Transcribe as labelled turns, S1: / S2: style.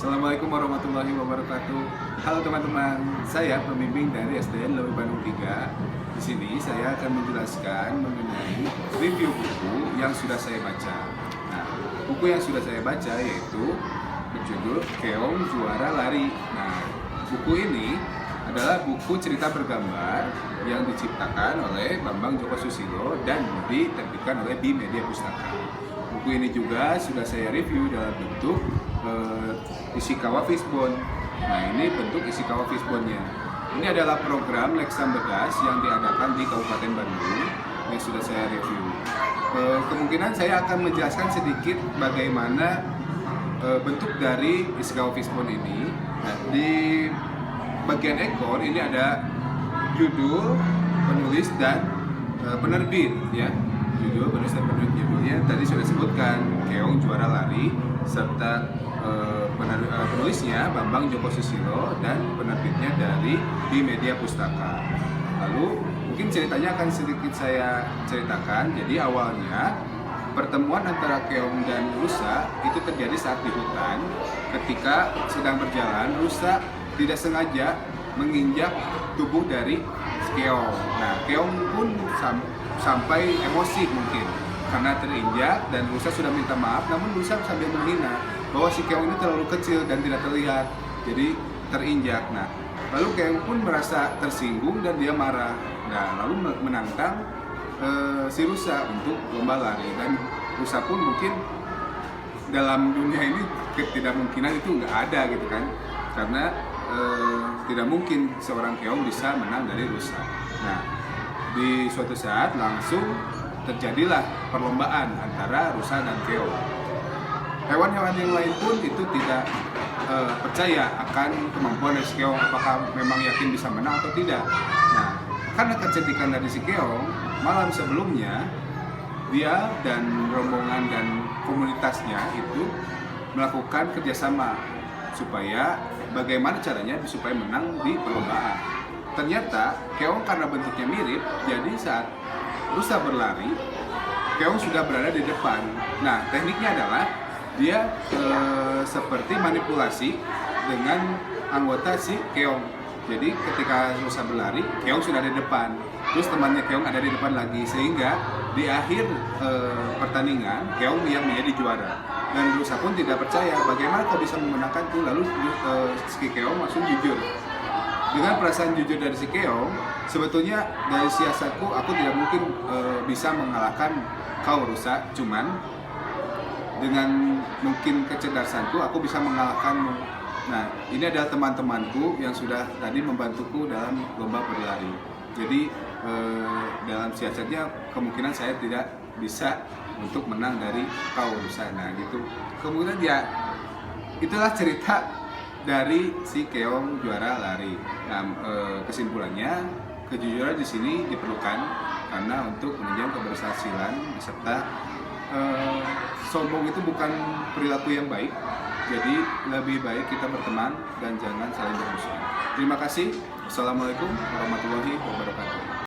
S1: Assalamualaikum warahmatullahi wabarakatuh. Halo teman-teman, saya pembimbing dari SDN Lewi Bandung 3. Di sini saya akan menjelaskan mengenai review buku yang sudah saya baca. Nah, buku yang sudah saya baca yaitu berjudul Keong Juara Lari. Nah, buku ini adalah buku cerita bergambar yang diciptakan oleh Bambang Joko Susilo dan diterbitkan oleh Bimedia Pustaka. Buku ini juga sudah saya review dalam bentuk Ishikawa Fishbone. Nah, ini bentuk Ishikawa Fishbone-nya. Ini adalah program Leksan Bedas yang diadakan di Kabupaten Bandung yang sudah saya review. Kemungkinan saya akan menjelaskan sedikit bagaimana bentuk dari Ishikawa Fishbone ini. Nah, di bagian ekor ini ada judul, penulis, dan penerbit, ya. Judul, penulis, dan penerbitnya tadi sudah sebutkan, Keong Juara Lari, serta penulisnya Bambang Joko Susilo dan penerbitnya dari Bimedia Pustaka. Lalu mungkin ceritanya akan sedikit saya ceritakan. Jadi awalnya pertemuan antara Keong dan rusa itu terjadi saat di hutan. Ketika sedang berjalan, rusa tidak sengaja menginjak tubuh dari Keong. Nah, Keong pun sampai emosi mungkin karena terinjak, dan rusa sudah minta maaf, namun rusa sambil menghina bahwa si Keong ini terlalu kecil dan tidak terlihat, jadi terinjak. Nah, lalu Keong pun merasa tersinggung dan dia marah. Nah, lalu menantang si rusa untuk lomba lari, dan rusa pun mungkin dalam dunia ini ketidakmungkinan itu nggak ada gitu kan, karena tidak mungkin seorang Keong bisa menang dari rusa. Nah, di suatu saat langsung terjadilah perlombaan antara rusa dan Keong. Hewan-hewan yang lain pun itu tidak percaya akan kemampuan dari si Keong, apakah memang yakin bisa menang atau tidak. Nah, karena kecerdikan dari si Keong, malam sebelumnya dia dan rombongan dan komunitasnya itu melakukan kerjasama supaya bagaimana caranya supaya menang di perlombaan. Ternyata Keong karena bentuknya mirip, jadi saat rusa berlari, Keong sudah berada di depan. Nah, tekniknya adalah dia seperti manipulasi dengan anggota si Keong. Jadi ketika rusa berlari, Keong sudah ada di depan, terus temannya Keong ada di depan lagi, sehingga di akhir pertandingan Keong yang menjadi juara. Dan rusa pun tidak percaya bagaimana kau bisa memenangkan tuh. Lalu si Keong langsung jujur. Dengan perasaan jujur dari si Keong, sebetulnya dari siasatku aku tidak mungkin bisa mengalahkan kau rusa, cuman dengan mungkin kecerdasanku aku bisa mengalahkanmu. Nah, ini adalah teman-temanku yang sudah tadi membantuku dalam lomba berlari. Jadi dalam siasatnya kemungkinan saya tidak bisa untuk menang dari kau rusa. Nah, gitu. Kemudian ya itulah cerita dari si Keong Juara Lari. Nah, kesimpulannya, kejujuran di sini diperlukan karena untuk menunjang keberhasilan, serta sombong itu bukan perilaku yang baik. Jadi lebih baik kita berteman dan jangan saling bermusuhan. Terima kasih. Assalamualaikum warahmatullahi wabarakatuh.